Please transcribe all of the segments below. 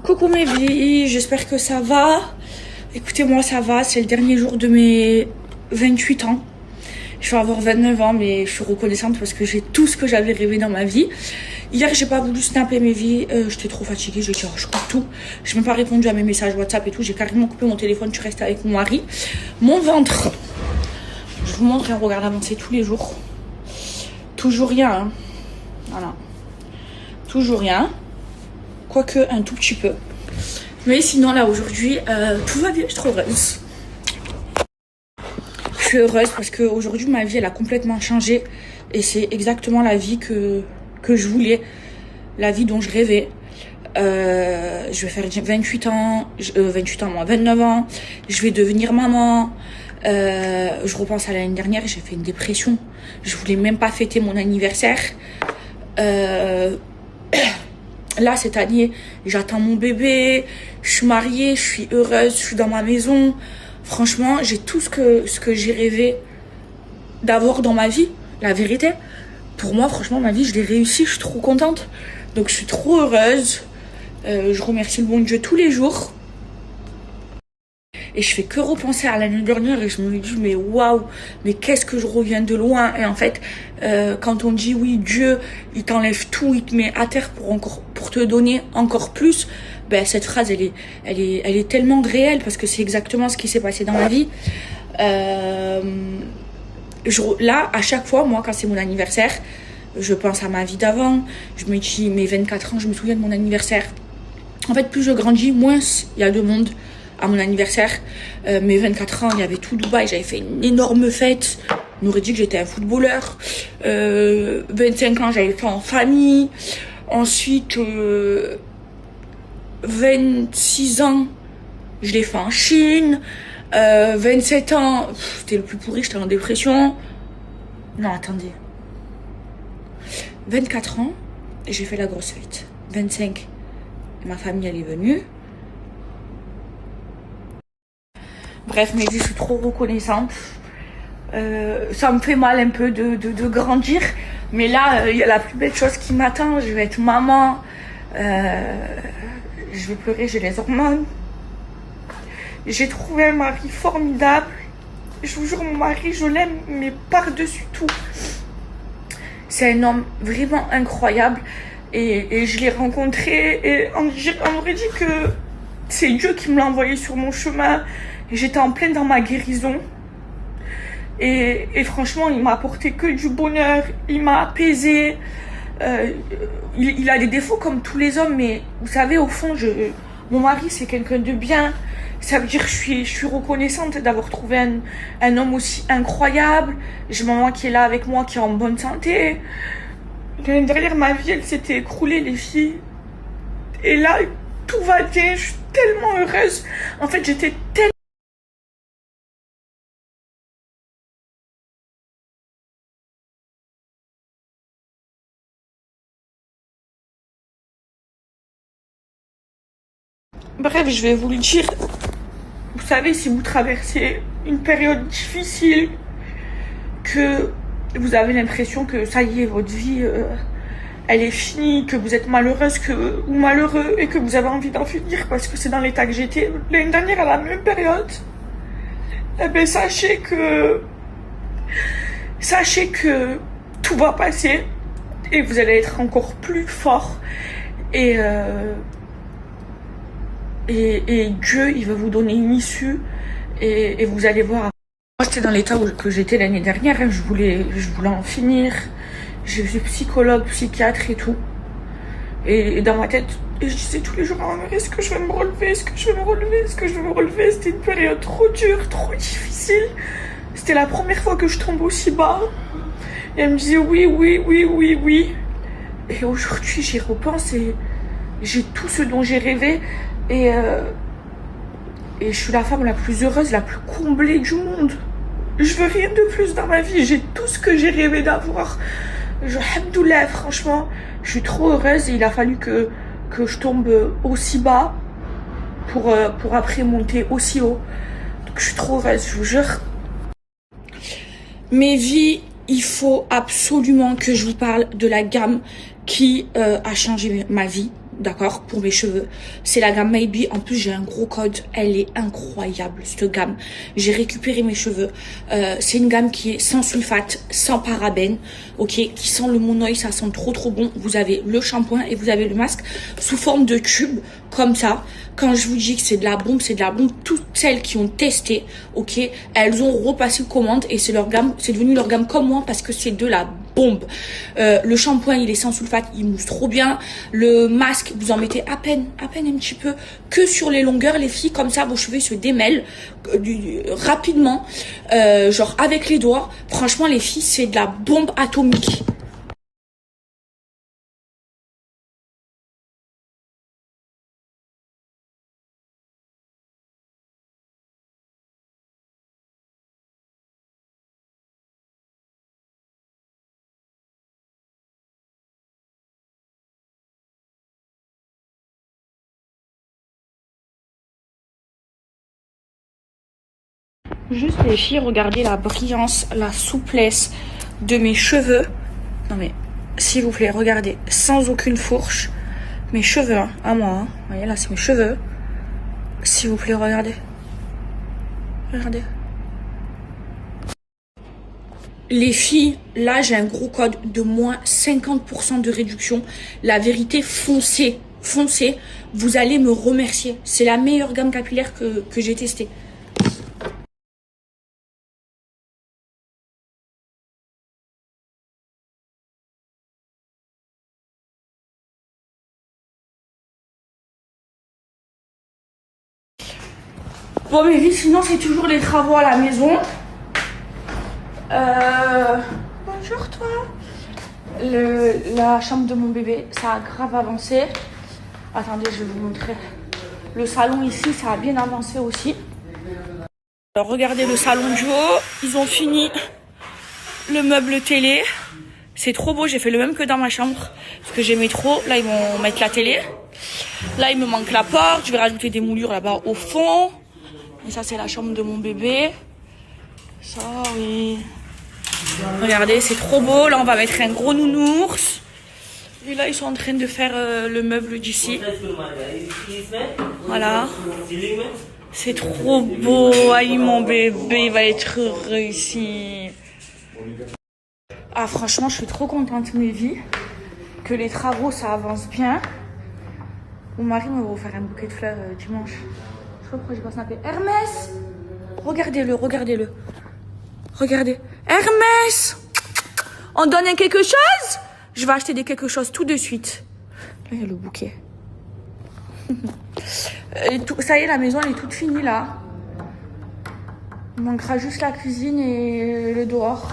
Coucou mes vies, j'espère que ça va. Écoutez, moi ça va, c'est le dernier jour de mes 28 ans. Je vais avoir 29 ans, mais je suis reconnaissante parce que j'ai tout ce que j'avais rêvé dans ma vie. Hier, j'ai pas voulu snapper mes vies, j'étais trop fatiguée, j'ai dit oh, je coupe tout. J'ai même pas répondu à mes messages WhatsApp et tout, j'ai carrément coupé mon téléphone, je suis restée avec mon mari. Mon ventre, je vous montre un regard avancé tous les jours. Toujours rien, hein. Voilà. Toujours rien. Quoique un tout petit peu. Mais sinon là aujourd'hui, tout va bien, je suis trop heureuse. Je suis heureuse parce qu'aujourd'hui ma vie elle a complètement changé. Et c'est exactement la vie que je voulais. La vie dont je rêvais. Je vais faire 28 ans, 29 ans. Je vais devenir maman. Je repense à l'année dernière, j'ai fait une dépression. Je voulais même pas fêter mon anniversaire. Là, cette année, j'attends mon bébé, je suis mariée, je suis heureuse, je suis dans ma maison. Franchement, j'ai tout ce que j'ai rêvé d'avoir dans ma vie, la vérité. Pour moi, franchement, ma vie, je l'ai réussi, je suis trop contente. Donc, je suis trop heureuse. Je remercie le bon Dieu tous les jours. Et je fais que repenser à l'année dernière et je me dis mais waouh, mais qu'est-ce que je reviens de loin. Et en fait, quand on dit oui, Dieu, il t'enlève tout, il te met à terre pour te donner encore plus, ben cette phrase elle est tellement réelle parce que c'est exactement ce qui s'est passé dans ma vie. Là, à chaque fois, moi, quand c'est mon anniversaire, je pense à ma vie d'avant. Je me dis mes 24 ans, je me souviens de mon anniversaire. En fait, plus je grandis, moins il y a de monde à mon anniversaire. Mes 24 ans, il y avait tout Dubaï, j'avais fait une énorme fête. On aurait dit que j'étais un footballeur. 25 ans, j'avais fait en famille. Ensuite, 26 ans, je l'ai fait en Chine. 27 ans, c'était le plus pourri, j'étais en dépression. Non, attendez. 24 ans, j'ai fait la grosse fête. 25, ma famille, elle est venue. Bref, mais je suis trop reconnaissante. Ça me fait mal un peu de grandir. Mais là, il y a la plus belle chose qui m'attend. Je vais être maman. Je vais pleurer, j'ai les hormones. J'ai trouvé un mari formidable. Je vous jure, mon mari, je l'aime, mais par-dessus tout. C'est un homme vraiment incroyable. Et je l'ai rencontré. Et on aurait dit que c'est Dieu qui me l'a envoyé sur mon chemin. J'étais en pleine dans ma guérison. Et franchement, il m'a apporté que du bonheur. Il m'a apaisé. Il a des défauts comme tous les hommes. Mais vous savez, au fond, mon mari, c'est quelqu'un de bien. Ça veut dire que je suis reconnaissante d'avoir trouvé un homme aussi incroyable. J'ai maman qui est là avec moi, qui est en bonne santé. L'année dernière, ma vie, elle s'était écroulée, les filles. Et là, tout va bien. Je suis tellement heureuse. En fait, j'étais tellement... Bref, je vais vous le dire. Vous savez, si vous traversez une période difficile, que vous avez l'impression que ça y est, votre vie, elle est finie, que vous êtes malheureuse ou malheureux et que vous avez envie d'en finir parce que c'est dans l'état que j'étais l'année dernière à la même période, eh bien, sachez que tout va passer et vous allez être encore plus fort et Dieu, il va vous donner une issue et vous allez voir. Moi, c'était dans l'état que j'étais l'année dernière. Hein, je voulais en finir. J'ai vu psychologue, psychiatre et tout. Et dans ma tête, je disais tous les jours, oh, mais est-ce que je vais me relever? Est-ce que je vais me relever? Est-ce que je vais me relever? C'était une période trop dure, trop difficile. C'était la première fois que je tombe aussi bas. Et elle me disait oui, oui, oui, oui, oui. Et aujourd'hui, j'y repense et j'ai tout ce dont j'ai rêvé. Et je suis la femme la plus heureuse, la plus comblée du monde. Je veux rien de plus dans ma vie. J'ai tout ce que j'ai rêvé d'avoir. Alhamdoulilah, franchement, je suis trop heureuse. Et il a fallu que je tombe aussi bas pour après monter aussi haut. Donc je suis trop heureuse, je vous jure. Mes vies, il faut absolument que je vous parle de la gamme qui a changé ma vie. d'accord, pour mes cheveux. C'est la gamme Maybe. En plus, j'ai un gros code. Elle est incroyable, cette gamme. J'ai récupéré mes cheveux. C'est une gamme qui est sans sulfate, sans parabènes, ok, qui sent le monoï, ça sent trop bon. Vous avez le shampoing et vous avez le masque sous forme de tube, comme ça. Quand je vous dis que c'est de la bombe, c'est de la bombe. Toutes celles qui ont testé, ok, elles ont repassé commande et c'est leur gamme, c'est devenu leur gamme comme moi parce que c'est de la bombe. Le shampoing, il est sans sulfate, il mousse trop bien. Le masque, vous en mettez à peine un petit peu, que sur les longueurs, les filles, comme ça, vos cheveux se démêlent rapidement, genre avec les doigts. Franchement, les filles, c'est de la bombe atomique. Juste les filles, regardez la brillance, la souplesse de mes cheveux. Non mais, s'il vous plaît, regardez, sans aucune fourche. Mes cheveux, hein, à moi, hein. Vous voyez là, c'est mes cheveux. S'il vous plaît, regardez. Regardez. Les filles, là, j'ai un gros code de moins 50% de réduction. La vérité, foncez, foncez. Vous allez me remercier. C'est la meilleure gamme capillaire que j'ai testée. Bon, mais oui, sinon, c'est toujours les travaux à la maison. Bonjour, toi. La chambre de mon bébé, ça a grave avancé. Attendez, je vais vous montrer. Le salon ici, ça a bien avancé aussi. Alors, regardez le salon du haut. Ils ont fini le meuble télé. C'est trop beau, j'ai fait le même que dans ma chambre. Parce que j'aimais trop. Là, ils vont mettre la télé. Là, il me manque la porte. Je vais rajouter des moulures là-bas au fond. Et ça, c'est la chambre de mon bébé. Ça, oui. Regardez, c'est trop beau. Là, on va mettre un gros nounours. Et là, ils sont en train de faire le meuble d'ici. Voilà. C'est trop beau. Aïe, mon bébé, il va être heureux ici. Ah, franchement, je suis trop contente, mes vies. Que les travaux, ça avance bien. Mon mari va vous faire un bouquet de fleurs dimanche. Je sais pas pourquoi j'ai pas snappé. Hermès! Regardez-le, regardez-le. Regardez. Hermès! On donne quelque chose? Je vais acheter des quelque chose tout de suite. Là, il y a le bouquet. Ça y est, la maison, elle est toute finie, là. Il manquera juste la cuisine et le dehors.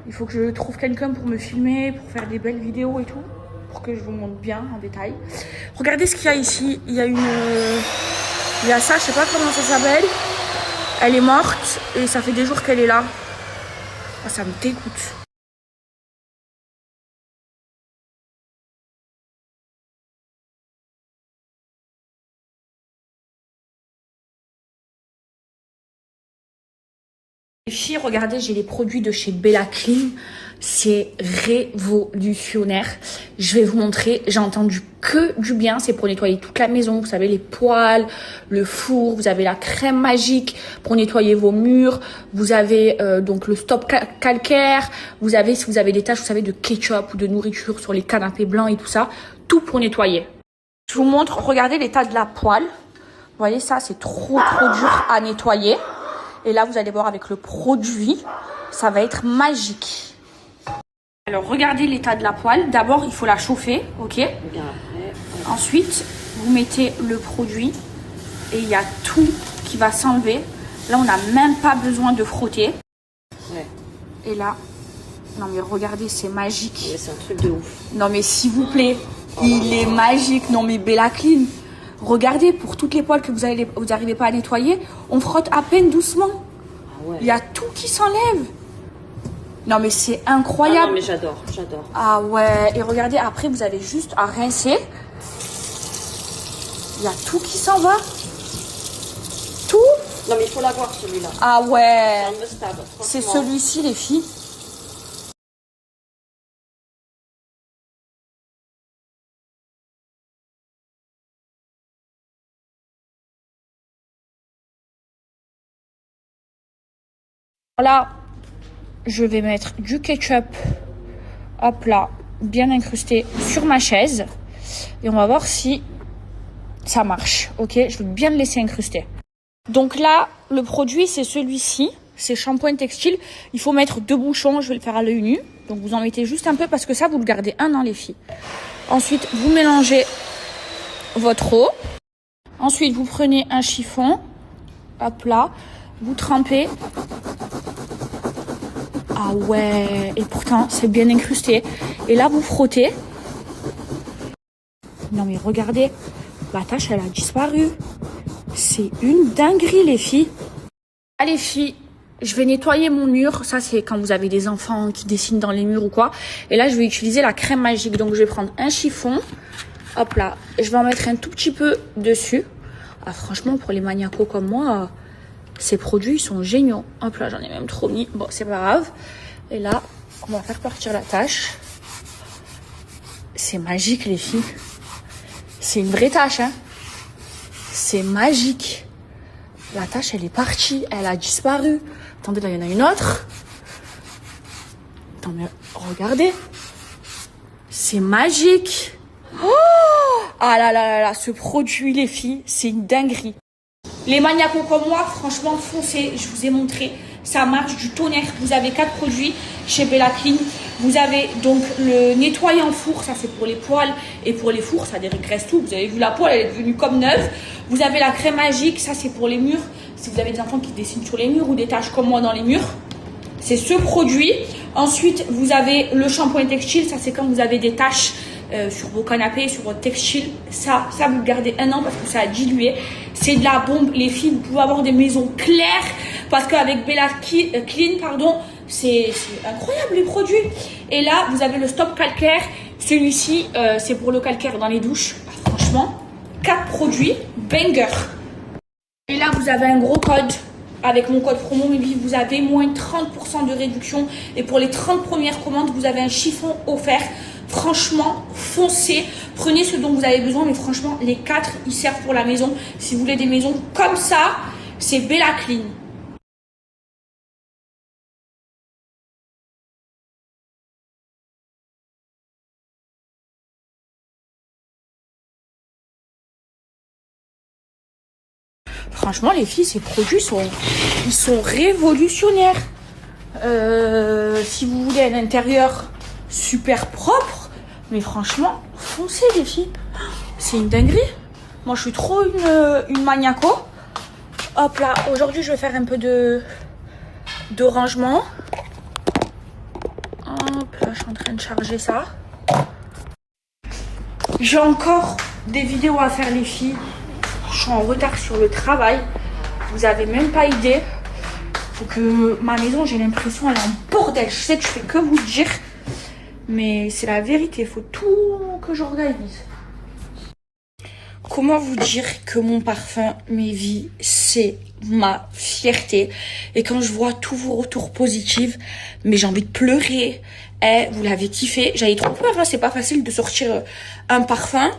Il faut que je trouve quelqu'un pour me filmer, pour faire des belles vidéos et tout. Pour que je vous montre bien en détail. Regardez ce qu'il y a ici. Il y a il y a ça, je sais pas comment ça s'appelle. Elle est morte et ça fait des jours qu'elle est là. Ah, ça me dégoûte. Les filles, regardez, j'ai les produits de chez Bella Clean. C'est révolutionnaire. Je vais vous montrer. J'ai entendu que du bien. C'est pour nettoyer toute la maison. Vous savez, les poêles, le four. Vous avez la crème magique pour nettoyer vos murs. Vous avez donc le stop calcaire. Vous avez, si vous avez des taches, vous savez, de ketchup ou de nourriture sur les canapés blancs et tout ça. Tout pour nettoyer. Je vous montre. Regardez l'état de la poêle. Vous voyez ça, c'est trop dur à nettoyer. Et là, vous allez voir avec le produit, ça va être magique. Alors, regardez l'état de la poêle. D'abord, il faut la chauffer, ok? Ensuite, vous mettez le produit et il y a tout qui va s'enlever. Là, on n'a même pas besoin de frotter. Ouais. Et là, non mais regardez, c'est magique. Ouais, c'est un truc de ouf. Non mais s'il vous plaît, il est magique. Non mais Bella Clean. Regardez, pour toutes les poêles que vous n'arrivez pas à nettoyer, on frotte à peine doucement. Ah ouais. Il y a tout qui s'enlève. Non mais c'est incroyable. Ah non mais j'adore, j'adore. Ah ouais, et regardez, après vous avez juste à rincer. Il y a tout qui s'en va. Tout. Non mais il faut l'avoir celui-là. Ah ouais. C'est celui-ci les filles. Là, je vais mettre du ketchup, hop là, bien incrusté sur ma chaise. Et on va voir si ça marche, ok? Je vais bien le laisser incruster. Donc là, le produit, c'est celui-ci. C'est shampoing textile. Il faut mettre 2 bouchons, je vais le faire à l'œil nu. Donc vous en mettez juste un peu parce que ça, vous le gardez 1 an, les filles. Ensuite, vous mélangez votre eau. Ensuite, vous prenez un chiffon. Hop là. Vous trempez. Ah ouais. Et pourtant, c'est bien incrusté. Et là, vous frottez. Non mais regardez. La tache, elle a disparu. C'est une dinguerie, les filles. Ah, les filles, je vais nettoyer mon mur. Ça, c'est quand vous avez des enfants qui dessinent dans les murs ou quoi. Et là, je vais utiliser la crème magique. Donc, je vais prendre un chiffon. Hop là. Je vais en mettre un tout petit peu dessus. Ah, franchement, pour les maniacos comme moi, ces produits sont géniaux. Hop là, j'en ai même trop mis. Bon, c'est pas grave. Et là, on va faire partir la tache. C'est magique, les filles. C'est une vraie tache, hein. C'est magique. La tache, elle est partie. Elle a disparu. Attendez, là, il y en a une autre. Attends, mais regardez. C'est magique. Oh, ah là là là là, ce produit, les filles, c'est une dinguerie. Les maniacos comme moi, franchement, foncez. Je vous ai montré. Ça marche du tonnerre. Vous avez 4 produits chez Bella Clean. Vous avez donc le nettoyant four, ça c'est pour les poils et pour les fours, ça dégraisse tout. Vous avez vu la poêle, elle est devenue comme neuve. Vous avez la crème magique, ça c'est pour les murs. Si vous avez des enfants qui dessinent sur les murs ou des taches comme moi dans les murs, c'est ce produit. Ensuite, vous avez le shampoing textile, ça c'est quand vous avez des taches sur vos canapés, sur votre textile. Ça vous le gardez 1 an parce que ça a dilué. C'est de la bombe, les filles, vous pouvez avoir des maisons claires parce qu'avec Bella Clean, pardon, c'est incroyable les produits. Et là, vous avez le stop calcaire. Celui-ci, c'est pour le calcaire dans les douches. Bah, franchement, 4 produits, banger. Et là, vous avez un gros code. Avec mon code promo Mébi, vous avez moins 30% de réduction. Et pour les 30 premières commandes, vous avez un chiffon offert. Franchement, foncez. Prenez ce dont vous avez besoin. Mais franchement, les 4, ils servent pour la maison. Si vous voulez des maisons comme ça, c'est Bella Clean. Franchement, les filles, ces produits ils sont révolutionnaires. Si vous voulez un intérieur super propre, mais franchement, foncez les filles. C'est une dinguerie. Moi, je suis trop une maniaco. Hop là, aujourd'hui, je vais faire un peu de rangement. Hop là, je suis en train de charger ça. J'ai encore des vidéos à faire, les filles. Je suis en retard sur le travail. Vous avez même pas idée. Faut que ma maison, j'ai l'impression, elle est en bordel. Je sais que je fais que vous dire. Mais c'est la vérité. Faut tout que j'organise. Comment vous dire que mon parfum, Mébi, c'est ma fierté. Et quand je vois tous vos retours positifs, mais j'ai envie de pleurer. Vous l'avez kiffé. J'avais trop peur, hein. C'est pas facile de sortir un parfum.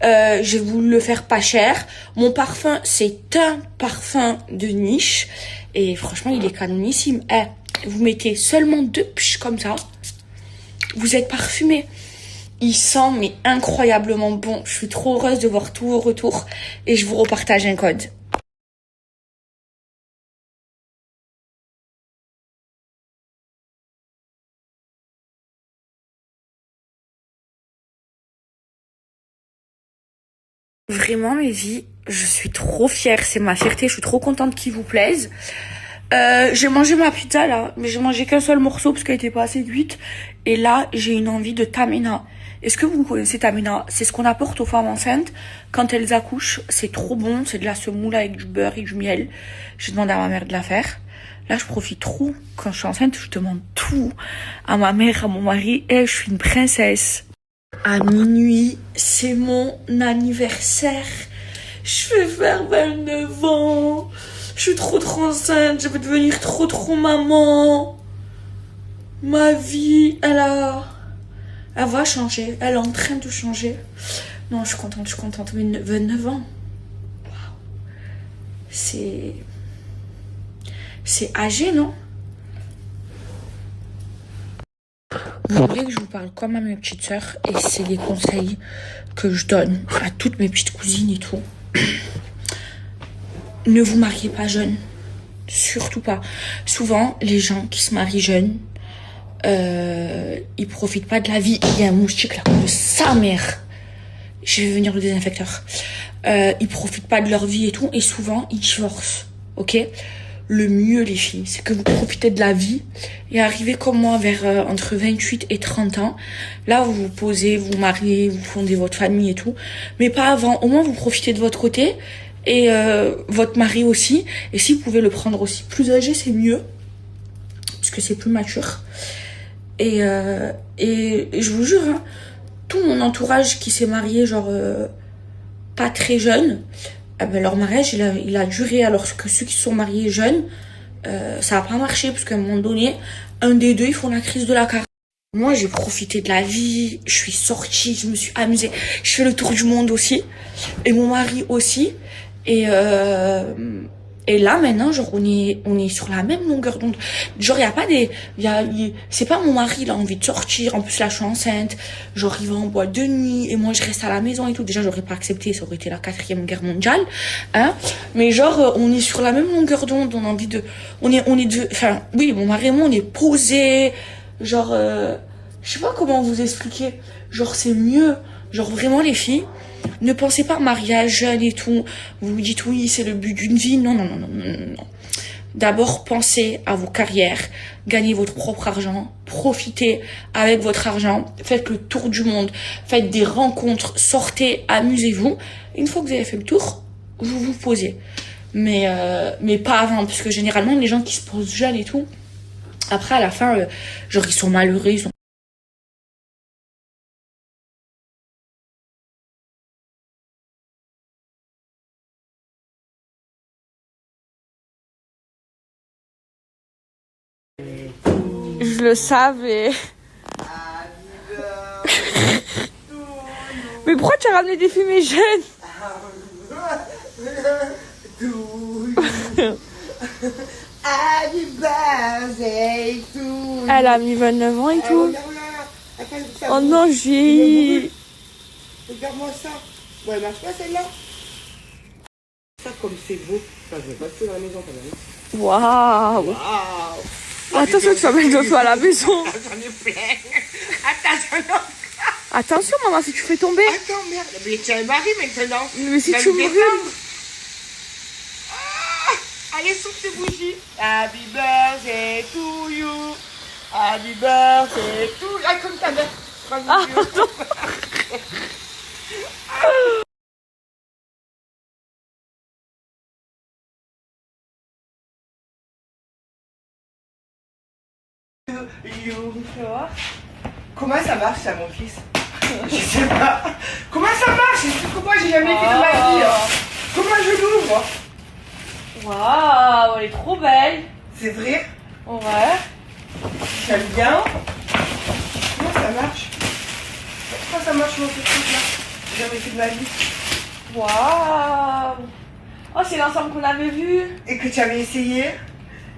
J'ai voulu le faire pas cher. Mon parfum, c'est un parfum de niche. Et franchement, il est canonissime. Vous mettez seulement 2 psh comme ça. Vous êtes parfumé. Il sent mais incroyablement bon. Je suis trop heureuse de voir tous vos retours. Et je vous repartage un code. Vraiment, Mébi, je suis trop fière. C'est ma fierté. Je suis trop contente qu'il vous plaise. J'ai mangé ma pizza là, mais j'ai mangé qu'un seul morceau parce qu'elle était pas assez cuite. Et là, j'ai une envie de Tamena. Est-ce que vous connaissez Tamena? C'est ce qu'on apporte aux femmes enceintes quand elles accouchent. C'est trop bon. C'est de la semoule avec du beurre et du miel. J'ai demandé à ma mère de la faire. Là, je profite trop. Quand je suis enceinte, je demande tout à ma mère, à mon mari. Et je suis une princesse. À minuit, c'est mon anniversaire. Je vais faire 29 ans. Je suis trop enceinte. Je vais devenir trop maman. Ma vie, elle va changer. Elle est en train de changer. Non, je suis contente. Mais 29 ans. Waouh. C'est âgé, non? Je voulais que je vous parle comme à mes petites sœurs et c'est les conseils que je donne à toutes mes petites cousines et tout. Ne vous mariez pas jeune. Surtout pas. Souvent, les gens qui se marient jeunes, ils profitent pas de la vie. Il y a un moustique là, de sa mère. Je vais venir le désinfecteur. Ils profitent pas de leur vie et tout. Et souvent, ils divorcent. Ok? Le mieux, les filles, c'est que vous profitez de la vie et arrivez comme moi vers entre 28 et 30 ans. Là, vous vous posez, vous mariez, vous fondez votre famille et tout. Mais pas avant. Au moins, vous profitez de votre côté et votre mari aussi. Et si vous pouvez le prendre aussi plus âgé, c'est mieux. Parce que c'est plus mature. Et je vous jure, hein, tout mon entourage qui s'est marié, genre, pas très jeune, ben leur mariage, il a duré, alors que ceux qui se sont mariés jeunes, ça a pas marché, parce qu'à un moment donné, un des deux, ils font la crise de la carrière. Moi, j'ai profité de la vie, je suis sortie, je me suis amusée, je fais le tour du monde aussi, et mon mari aussi, et là, maintenant, genre, on est sur la même longueur d'onde. Genre, y a pas c'est pas mon mari, il a envie de sortir. En plus, là, je suis enceinte. Genre, il va en boîte de nuit. Et moi, je reste à la maison et tout. Déjà, j'aurais pas accepté. Ça aurait été la 4e guerre mondiale. Hein. Mais genre, on est sur la même longueur d'onde. On a envie de, enfin, oui, mon mari et moi, on est posés. Genre, je sais pas comment vous expliquer. Genre, c'est mieux. Genre, vraiment, les filles. Ne pensez pas mariage jeune et tout. Vous vous dites oui, c'est le but d'une vie. Non, non, non, non, non, non. D'abord, pensez à vos carrières. Gagnez votre propre argent. Profitez avec votre argent. Faites le tour du monde. Faites des rencontres. Sortez, amusez-vous. Une fois que vous avez fait le tour, vous vous posez. Mais pas avant. Parce que généralement, les gens qui se posent jeunes et tout, après, à la fin, genre, ils sont malheureux. Ils sont... Je le savais. Mais pourquoi tu as ramené des fumées jeunes? Elle a mis 29 ans et tout. Oh non, j'ai... Regarde-moi ça. Bon, elle marche pas celle-là. Ça comme c'est beau. Ça, je vais passer dans la maison quand même. Waouh. Waouh. Attention, tu vas mettre d'autres à la maison. J'en ai plein. Attention. Attention, maman, si tu fais tomber. Attends, merde. Mais tu as un mari maintenant. Mais si Va tu me brûles. défendre. Ah, allez, souffle tes bougies. Happy birthday to you. Happy birthday to you. Ah, comme ta mère. Ah, non. Comment ça marche ça mon fils? Je sais pas. Comment ça marche? Pourquoi j'ai jamais fait de ma vie? Comment je l'ouvre? Waouh, elle est trop belle. C'est vrai? Ouais. J'aime bien. Comment ça marche? Pourquoi ça marche mon petit truc là? J'ai jamais fait de ma vie. Waouh. Oh, c'est l'ensemble qu'on avait vu. Et que tu avais essayé?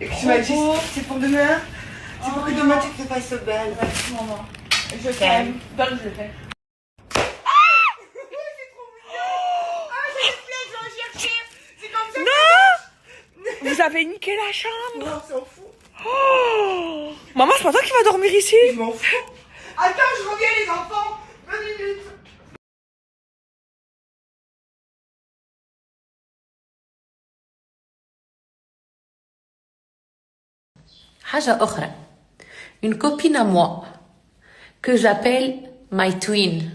Et que tu m'as dit beau. c'est pour demain? C'est pour que demain tu te fasses belle. Merci, maman. Je t'aime. Donc, je le fais. Vous avez niqué la chambre. Non, on s'en fout. Oh. Maman, c'est pas toi qui vas dormir ici. Je m'en fous. Attends, je reviens les enfants. 20 minutes. حاجة أخرى. Une copine à moi que j'appelle my twin.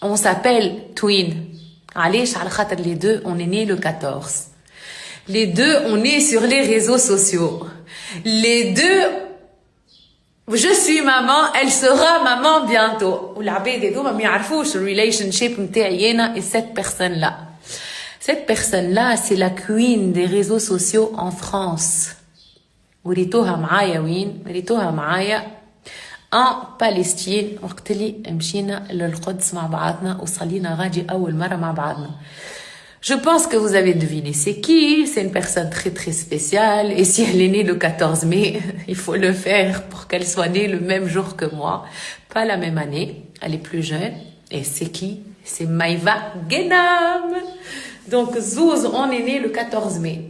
On s'appelle twin. علاش؟ على خاطر les deux on est nés le 14. Les deux on est sur les réseaux sociaux. Les deux je suis maman, elle sera maman bientôt. والعباد هذوما ما يعرفوش relationship نتاعي أنا et cette personne là. Cette personne là c'est la queen des réseaux sociaux en France. وريتوها معايا وين؟ وريتوها معايا ان بالستين وقت اللي مشينا للقدس مع بعضنا وصلينا غادي اول مره مع بعضنا. Je pense que vous avez deviné c'est qui. C'est une personne très très spéciale. Et si elle est née le 14 mai, il faut le faire pour qu'elle soit née le même jour que moi. Pas la même année. Elle est plus jeune. Et c'est qui? C'est Maïva Genam. Donc Zouz, on est né le 14 mai.